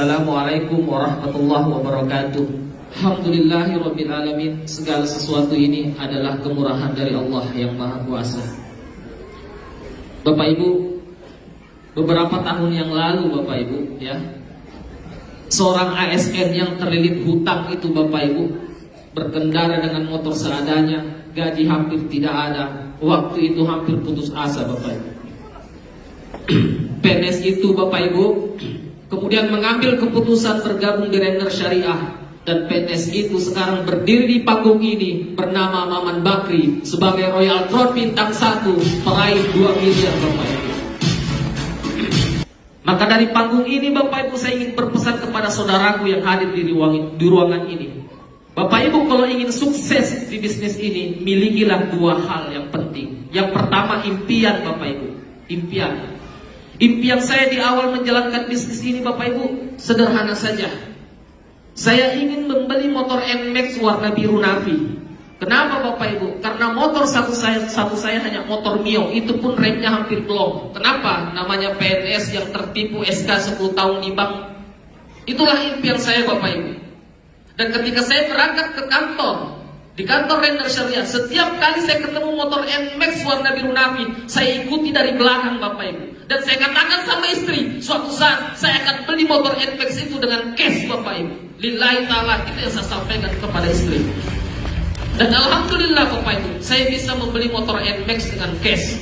Assalamualaikum warahmatullahi wabarakatuh. Alhamdulillahirabbil alamin. Segala sesuatu ini adalah kemurahan dari Allah yang Maha Kuasa. Bapak Ibu, beberapa tahun yang lalu Bapak Ibu ya, seorang ASN yang terlilit hutang itu Bapak Ibu, berkendara dengan motor seadanya, gaji hampir tidak ada. Waktu itu hampir putus asa Bapak Ibu. PNS itu Bapak Ibu kemudian mengambil keputusan bergabung di Render Syariah, dan PNS itu sekarang berdiri di panggung ini bernama Maman Bakri sebagai Royal Crown bintang 1 peraih 2 miliar Bapak Ibu. Maka dari panggung ini Bapak Ibu, saya ingin berpesan kepada saudaraku yang hadir di ruangan ini. Bapak Ibu, kalau ingin sukses di bisnis ini, milikilah 2 hal yang penting. Yang pertama, impian Bapak Ibu. Impian saya di awal menjalankan bisnis ini Bapak Ibu sederhana saja. Saya ingin membeli motor NMAX warna biru navy. Kenapa Bapak Ibu? Karena motor satu saya hanya motor Mio, itu pun remnya hampir blong. Kenapa? Namanya PNS yang tertipu SK 10 tahun di bank. Itulah impian saya Bapak Ibu. Dan ketika saya berangkat ke kantor, di kantor Render Syariah, setiap kali saya ketemu motor NMAX warna biru navy, saya ikuti dari belakang Bapak Ibu. Dan saya katakan sama istri, suatu saat saya akan beli motor NMAX itu dengan cash Bapak Ibu. Lillahi ta'ala, kita yang saya sampaikan kepada istri. Dan alhamdulillah Bapak Ibu, saya bisa membeli motor NMAX dengan cash.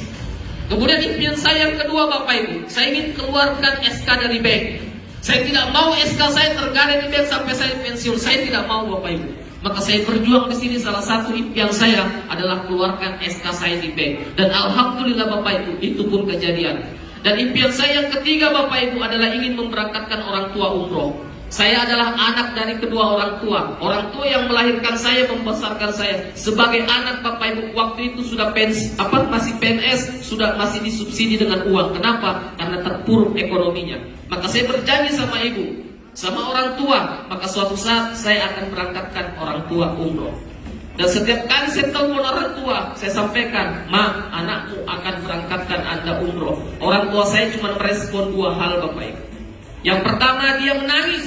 Kemudian impian saya yang kedua Bapak Ibu, saya ingin keluarkan SK dari bank. Saya tidak mau SK saya tergadai di bank sampai saya pensiun. Saya tidak mau Bapak Ibu. Maka saya berjuang di sini. Salah satu impian saya adalah keluarkan SK saya di bank. Dan alhamdulillah Bapak Ibu, itu pun kejadian. Dan impian saya yang ketiga Bapak Ibu adalah ingin memberangkatkan orang tua umroh. Saya adalah anak dari kedua orang tua. Orang tua yang melahirkan saya, membesarkan saya. Sebagai anak Bapak Ibu, waktu itu sudah masih PNS, sudah masih disubsidi dengan uang. Kenapa? Karena terpuruk ekonominya. Maka saya berjanji sama ibu, sama orang tua, maka suatu saat saya akan berangkatkan orang tua umroh. Dan setiap kali saya telepon orang tua, saya sampaikan, "Ma, anakmu akan berangkatkan Anda umroh." Orang tua saya cuma merespon 2 hal Bapak Ibu. Yang pertama, dia menangis.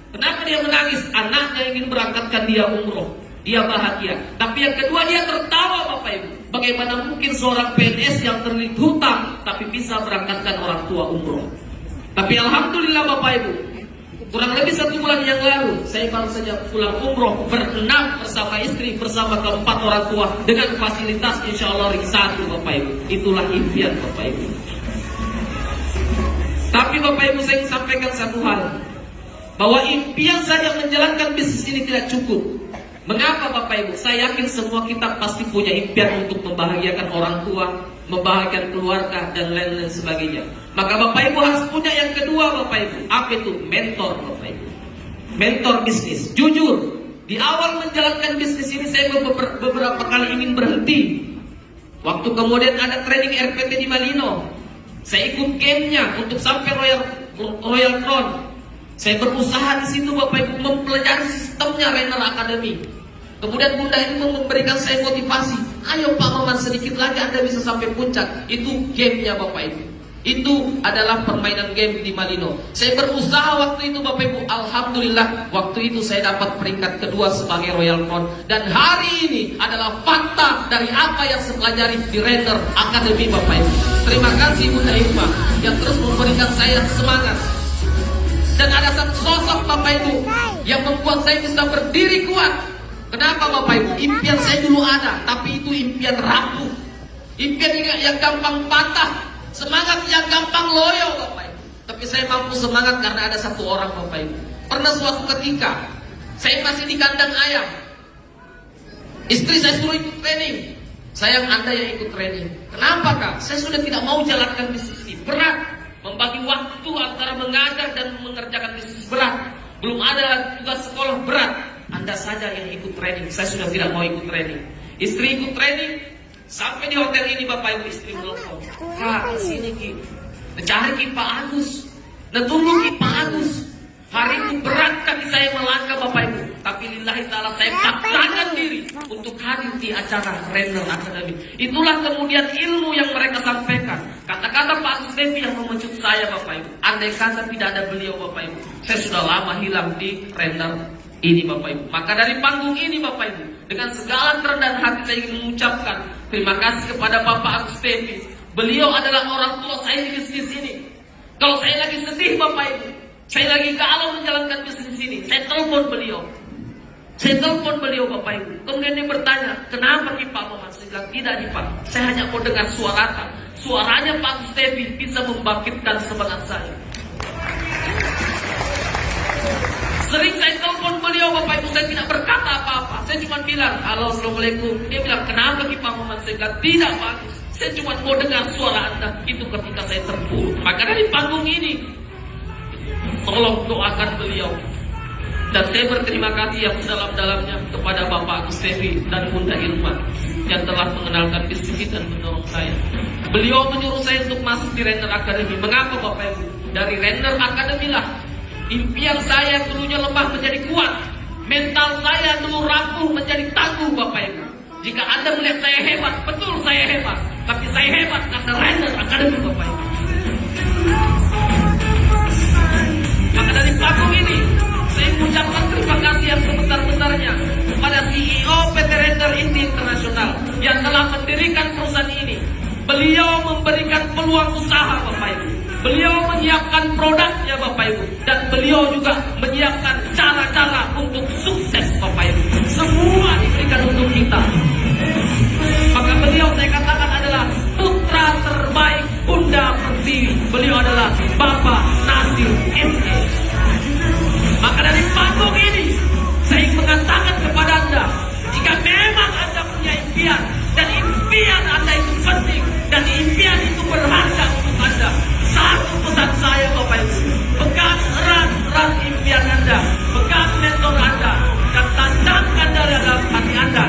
Kenapa dia menangis? Anaknya ingin berangkatkan dia umroh. Dia bahagia. Tapi yang kedua, dia tertawa Bapak Ibu. Bagaimana mungkin seorang PNS yang terlilit hutang tapi bisa berangkatkan orang tua umroh? Tapi alhamdulillah Bapak Ibu, kurang lebih 1 bulan yang lalu, saya baru saja pulang umroh berenam bersama istri, bersama keempat orang tua, dengan fasilitas insya Allah ring 1 Bapak Ibu. Itulah impian Bapak Ibu. Tapi Bapak Ibu, saya ingin sampaikan satu hal, bahwa impian saja menjalankan bisnis ini tidak cukup. Mengapa Bapak Ibu? Saya yakin semua kita pasti punya impian untuk membahagiakan orang tua, membahagiakan keluarga, dan lain-lain sebagainya. Maka Bapak Ibu harus punya yang kedua Bapak Ibu. Apa itu? Mentor Bapak Ibu. Mentor bisnis. Jujur, di awal menjalankan bisnis ini saya beberapa kali ingin berhenti. Waktu kemudian ada training RPT di Malino, saya ikut gamenya untuk sampai Royal Crown. Saya berusaha di situ Bapak Ibu mempelajari sistemnya Render Academy. Kemudian Bunda ini memberikan saya motivasi, "Ayo Pak Maman, sedikit lagi Anda bisa sampai puncak." Itu gamenya Bapak Ibu. Itu adalah permainan game di Malino. Saya berusaha waktu itu Bapak Ibu. Alhamdulillah waktu itu saya dapat peringkat kedua sebagai Royal Crown. Dan hari ini adalah fakta dari apa yang saya pelajari di Render Academy Bapak Ibu. Terima kasih Bunda Irma yang terus memberikan saya semangat. Dan ada satu sosok Bapak Ibu yang membuat saya bisa berdiri kuat. Kenapa Bapak Ibu? Impian saya dulu ada, tapi itu impian rapuh. Impian yang gampang patah, semangat yang gampang loyo Bapak Ibu. Tapi saya mampu semangat karena ada satu orang Bapak Ibu. Pernah suatu ketika saya masih di kandang ayam, istri saya suruh ikut training. Sayang, Anda yang ikut training. Kenapa Kak? Saya sudah tidak mau jalankan bisnis ini, berat. Membagi waktu antara mengajar dan mengerjakan bisnis berat. Belum ada tugas sekolah berat. Anda saja yang ikut training. Saya sudah tidak mau ikut training. Istri ikut training. Sampai di hotel ini Bapak Ibu, istri telepon, "Kak, kesini Ki, cari Ki Pak Agus, nah tunggu Ki Pak Agus." Hari itu berat kaki saya melangkah Bapak Ibu. Tapi lillah Billahi ta'ala saya paksakan diri untuk hadir di acara Renner Academy. Itulah kemudian ilmu yang mereka sampaikan. Kata-kata Pak Agus Devi yang memecut saya Bapak Ibu. Andai kata tidak ada beliau Bapak Ibu, saya sudah lama hilang di Renner ini Bapak Ibu. Maka dari panggung ini Bapak Ibu, dengan segala kerendahan hati saya ingin mengucapkan terima kasih kepada Bapak Agus Devi. Beliau adalah orang tua saya di bisnis ini. Kalau saya lagi sedih Bapak Ibu, saya lagi galau menjalankan bisnis ini, saya telepon beliau. Saya telepon beliau Bapak Ibu. Kemudian dia bertanya, kenapa Pak Muhammad? Saya bilang, tidak nih Pak, saya hanya mau dengar suaranya Pak Agus Devi bisa membangkitkan semangat saya. Sering saya telepon beliau Bapak Ibu, saya tidak berkata apa-apa. Saya cuma bilang, halo assalamualaikum. Dia bilang, kenapa Pak Muhammad? Saya bilang, tidak Pak Agus, saya cuma mau dengar suara Anda. Itu ketika saya terpuruk. Maka dari panggung ini, tolong doakan beliau. Dan saya berterima kasih yang sedalam-dalamnya kepada Bapak Agus Devi dan Bunda Irma yang telah mengenalkan bisnis ini dan mendorong saya. Beliau menyuruh saya untuk masuk di Renner Academy. Mengapa Bapak Ibu? Dari Renner Academy lah impian saya dulunya lemah menjadi kuat. Mental saya dulu rapuh menjadi tangguh Bapak Ibu. Jika Anda melihat saya hebat, betul saya hebat. Tapi saya hebat karena Renner Academy Bapak Ibu. Maka dari panggung ini, saya mengucapkan terima kasih yang sebesar-besarnya kepada CEO PT Renner Inti Internasional yang telah mendirikan perusahaan ini. Beliau memberikan peluang usaha Bapak Ibu. Beliau menyiapkan produknya Bapak Ibu. Dan beliau juga menyiapkan cara-cara untuk sukses Bapak Ibu. Semua diberikan untuk kita. Maka beliau saya katakan adalah putra terbaik Bunda Pertiwi. Beliau adalah Bapak Nasir SE. Maka dari panggung ini, saya ingin mengatakan kepada Anda, jika memang Anda punya impian, dan impian Anda itu penting, dan impian itu berharga untuk Anda, satu pesan saya Bapak Ibu, pegang erat-erat impian Anda, pegang mentor Anda, dan tanamkan dalam hati Anda,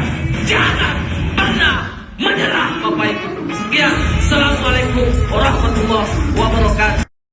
jangan pernah menyerah Bapak Ibu. Sekian, Assalamualaikum warahmatullahi wabarakatuh.